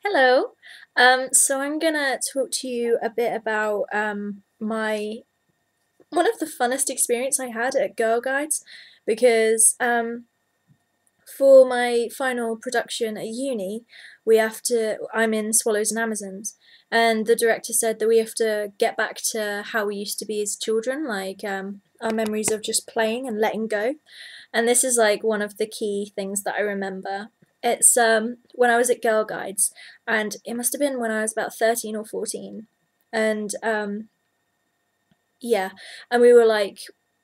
Hello. So I'm gonna talk to you a bit about my one of the funnest experience I had at Girl Guides because for my final production at uni, I'm in Swallows and Amazons, and the director said that we have to get back to how we used to be as children, like our memories of just playing and letting go. And this is like one of the key things that I remember. It's when I was at Girl Guides, and it must have been when I was about 13 or 14. And yeah, and we were like,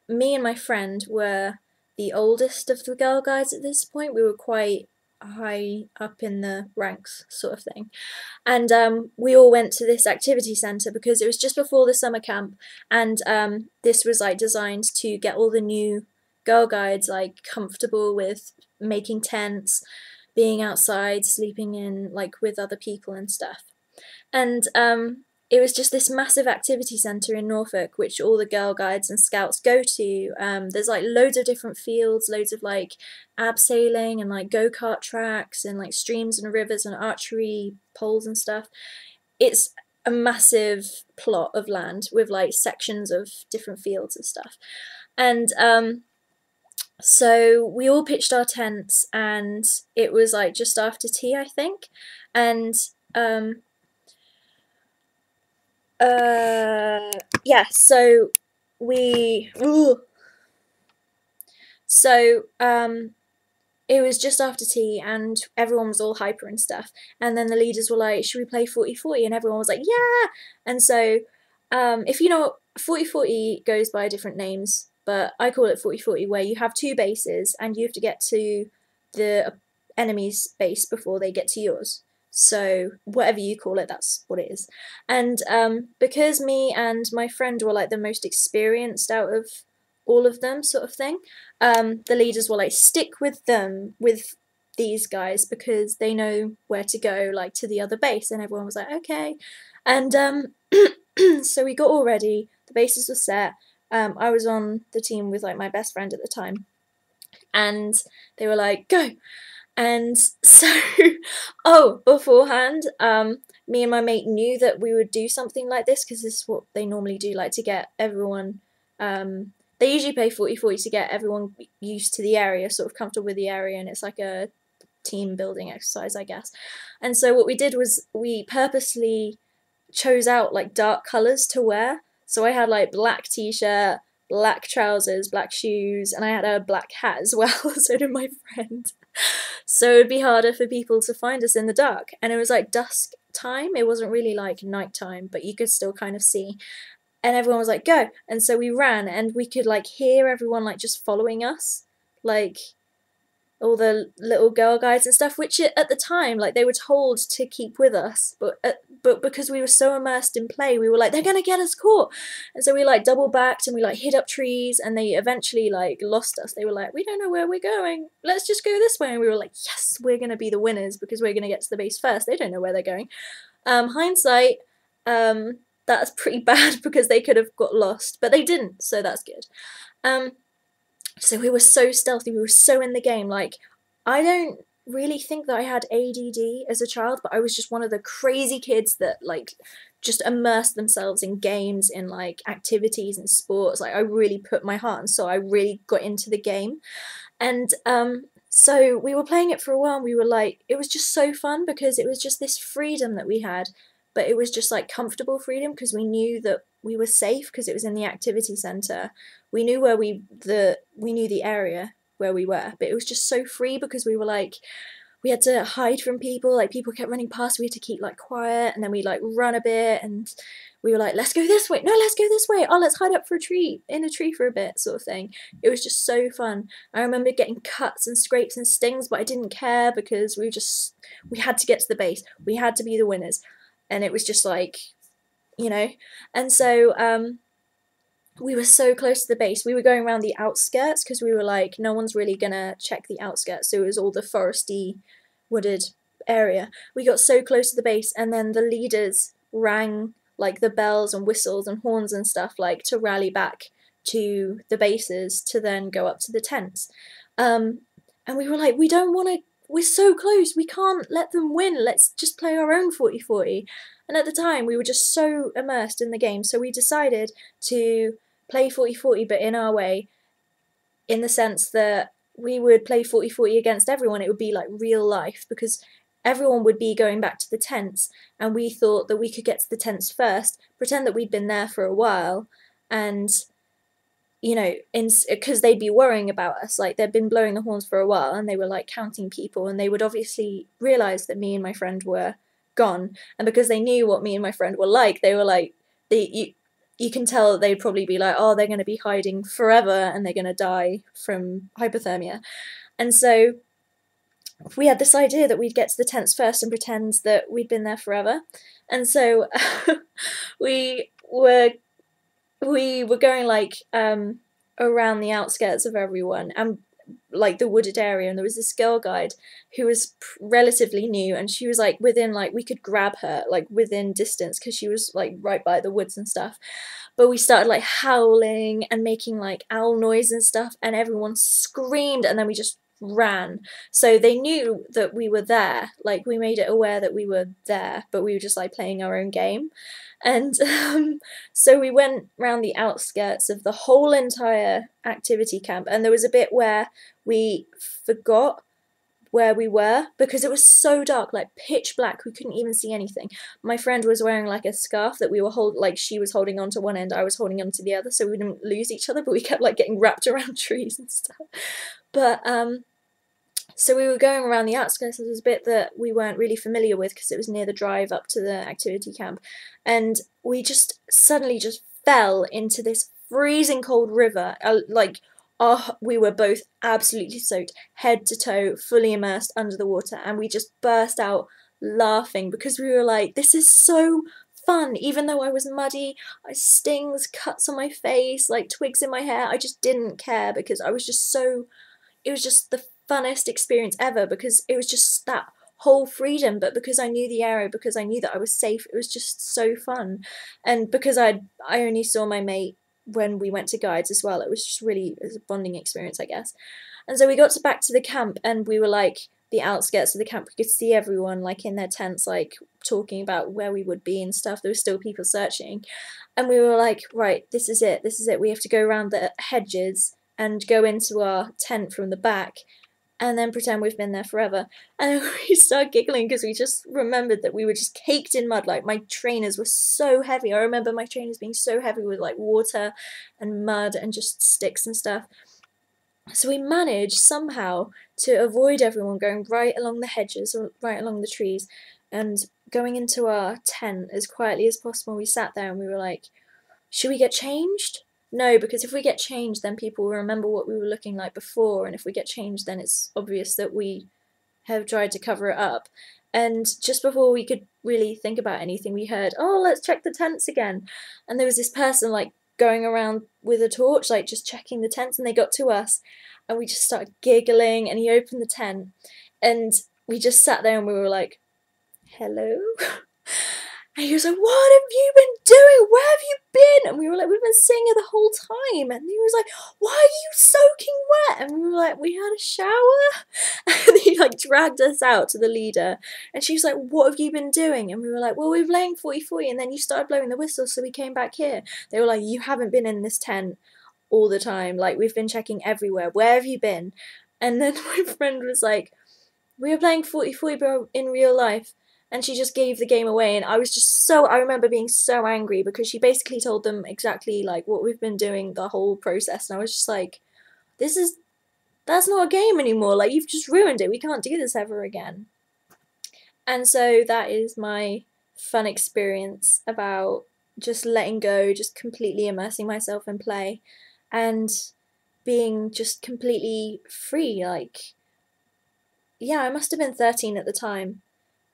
me and my friend were the oldest of the Girl Guides at this point. We were quite high up in the ranks, sort of thing. And we all went to this activity centre because it was just before the summer camp, and this was like designed to get all the new Girl Guides like comfortable with making tents, being outside, sleeping in like with other people and stuff. And it was just this massive activity centre in Norfolk, which all the Girl Guides and Scouts go to. There's like loads of different fields, loads of like abseiling and like go-kart tracks and like streams and rivers and archery poles and stuff. It's a massive plot of land with like sections of different fields and stuff. And so we all pitched our tents, and it was like just after tea, I think. And um, uh, yeah, so we. Ooh. So it was just after tea, and everyone was all hyper and stuff. And then the leaders were like, "Should we play 40-40?" And everyone was like, "Yeah!" And so, if you know, 40-40 goes by different names, but I call it 40-40, where you have two bases and you have to get to the enemy's base before they get to yours. So whatever you call it, that's what it is. And because me and my friend were like the most experienced out of all of them, sort of thing, the leaders were like, stick with them, with these guys, because they know where to go, like to the other base. And everyone was like, okay. And so we got all ready, the bases were set. I was on the team with like my best friend at the time, and they were like, go. And so, oh, beforehand, me and my mate knew that we would do something like this because this is what they normally do, like to get everyone. They usually play 40-40 to get everyone used to the area, sort of comfortable with the area, and it's like a team building exercise, I guess. And so what we did was we purposely chose out like dark colours to wear. So I had like black t-shirt, black trousers, black shoes, and I had a black hat as well. So did my friend. So it'd be harder for people to find us in the dark. And it was like dusk time. It wasn't really like night time, but you could still kind of see. And everyone was like, go. And so we ran, and we could like hear everyone like just following us. Like all the little girl guides and stuff, which at the time, like, they were told to keep with us, but because we were so immersed in play, we were like, they're gonna get us caught. And so we like double backed and we like hid up trees, and they eventually like lost us. They were like, we don't know where we're going, let's just go this way. And we were like, yes, we're gonna be the winners because we're gonna get to the base first. They don't know where they're going. Hindsight, that's pretty bad because they could have got lost, but they didn't, so that's good. um so we were so stealthy, we were so in the game. Like, I don't really think that I had ADD as a child, but I was just one of the crazy kids that like just immersed themselves in games, in like activities and sports. Like, I really put my heart and soul, I really got into the game. And so we were playing it for a while, and we were like, it was just so fun because it was just this freedom that we had, but it was just like comfortable freedom because we knew that we were safe because it was in the activity center. We knew we knew the area where we were, but it was just so free because we were like, we had to hide from people. Like, people kept running past, we had to keep like quiet, and then we like run a bit, and we were like, let's go this way, no, let's go this way, oh, let's hide up for a tree, in a tree for a bit, sort of thing. It was just so fun. I remember getting cuts and scrapes and stings, but I didn't care because we had to get to the base, we had to be the winners. And it was just like, you know. And so we were so close to the base. We were going around the outskirts because we were like, no one's really gonna check the outskirts. So it was all the foresty, wooded area. We got so close to the base, and then the leaders rang like the bells and whistles and horns and stuff, like to rally back to the bases to then go up to the tents. And we were like, we don't want to we're so close, we can't let them win, let's just play our own 40-40. And at the time we were just so immersed in the game, so we decided to play 40-40 but in our way, in the sense that we would play 40-40 against everyone. It would be like real life, because everyone would be going back to the tents, and we thought that we could get to the tents first, pretend that we'd been there for a while, and you know, because they'd be worrying about us, like they'd been blowing the horns for a while, and they were like counting people, and they would obviously realise that me and my friend were gone, and because they knew what me and my friend were like, they were like, you can tell that they'd probably be like, oh, they're going to be hiding forever and they're going to die from hypothermia. And so we had this idea that we'd get to the tents first and pretend that we'd been there forever. And so we were going like around the outskirts of everyone, and like the wooded area, and there was this girl guide who was relatively new, and she was like within, like we could grab her like within distance because she was like right by the woods and stuff. But we started like howling and making like owl noise and stuff, and everyone screamed, and then we just ran. So they knew that we were there, like we made it aware that we were there, but we were just like playing our own game. And so we went round the outskirts of the whole entire activity camp, and there was a bit where we forgot where we were because it was so dark, like pitch black, we couldn't even see anything. My friend was wearing like a scarf that we were like she was holding on to one end, I was holding on to the other, so we didn't lose each other, but we kept like getting wrapped around trees and stuff. But so we were going around the outskirts. There was a bit that we weren't really familiar with because it was near the drive up to the activity camp, and we just suddenly just fell into this freezing cold river. We were both absolutely soaked, head to toe, fully immersed under the water, and we just burst out laughing because we were like, this is so fun. Even though I was muddy, stings, cuts on my face, like twigs in my hair, I just didn't care because I was just so, it was just the funnest experience ever because it was just that whole freedom. But because I knew the area, because I knew that I was safe, it was just so fun. And because I only saw my mate when we went to guides as well, it was just really, it was a bonding experience, I guess. And so we got back to the camp, and we were like the outskirts of the camp. We could see everyone like in their tents, like talking about where we would be and stuff. There were still people searching, and we were like, right, this is it, we have to go around the hedges and go into our tent from the back and then pretend we've been there forever. And we started giggling because we just remembered that we were just caked in mud. Like my trainers were so heavy. I remember my trainers being so heavy with like water and mud and just sticks and stuff. So we managed somehow to avoid everyone going right along the hedges or right along the trees and going into our tent as quietly as possible. We sat there and we were like, should we get changed? No, because if we get changed, then people will remember what we were looking like before, and if we get changed, then it's obvious that we have tried to cover it up. And just before we could really think about anything, we heard, oh, let's check the tents again. And there was this person like going around with a torch, like just checking the tents, and they got to us, and we just started giggling, and he opened the tent, and we just sat there and we were like, hello? And he was like, what have you been doing? Where have you been? And we were like, we've been sitting here the whole time. And he was like, why are you soaking wet? And we were like, we had a shower. And he like dragged us out to the leader. And she was like, what have you been doing? And we were like, well, we were playing 40-40 and then you started blowing the whistle, so we came back here. They were like, you haven't been in this tent all the time. Like, we've been checking everywhere. Where have you been? And then my friend was like, we were playing 40-40 but in real life. And she just gave the game away, and I was just so, I remember being so angry because she basically told them exactly like what we've been doing the whole process, and I was just like, that's not a game anymore, like you've just ruined it, we can't do this ever again. And so that is my fun experience about just letting go, just completely immersing myself in play, and being just completely free. Like, yeah, I must have been 13 at the time.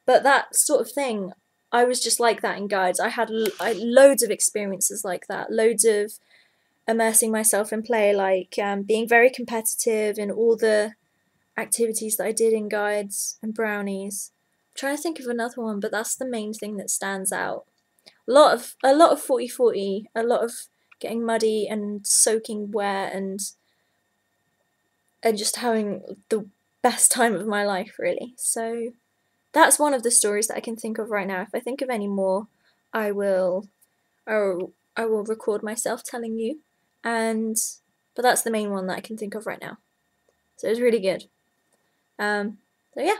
But that sort of thing, I was just like that in guides. I had loads of experiences like that, loads of immersing myself in play, like being very competitive in all the activities that I did in guides and brownies. I'm trying to think of another one, but that's the main thing that stands out. A lot of 40-40, a lot of getting muddy and soaking wet and just having the best time of my life, really. So that's one of the stories that I can think of right now. If I think of any more, I will, I will record myself telling you. But that's the main one that I can think of right now. So it was really good. So yeah.